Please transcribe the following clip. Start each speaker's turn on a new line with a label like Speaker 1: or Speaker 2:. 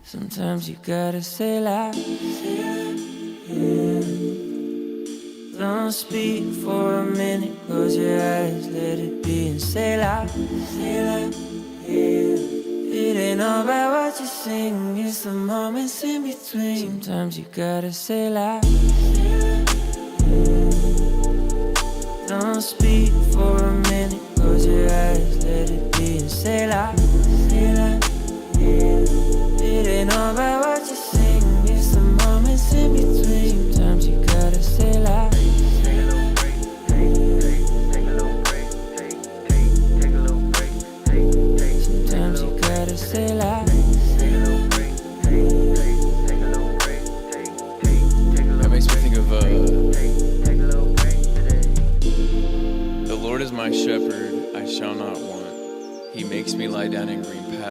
Speaker 1: Sometimes you gotta say la. Don't speak for a minute, close your eyes, let it be and say la. It ain't all about what you sing, it's the moments in between. Sometimes you gotta say la. Don't speak for a minute, close your eyes, let it be and say la. It ain't all about what you sing, it's the moments in between. Sometimes you gotta say la. Sometimes you gotta say la.
Speaker 2: That makes me think of the Lord is my shepherd, I shall not want. He makes me lie down in green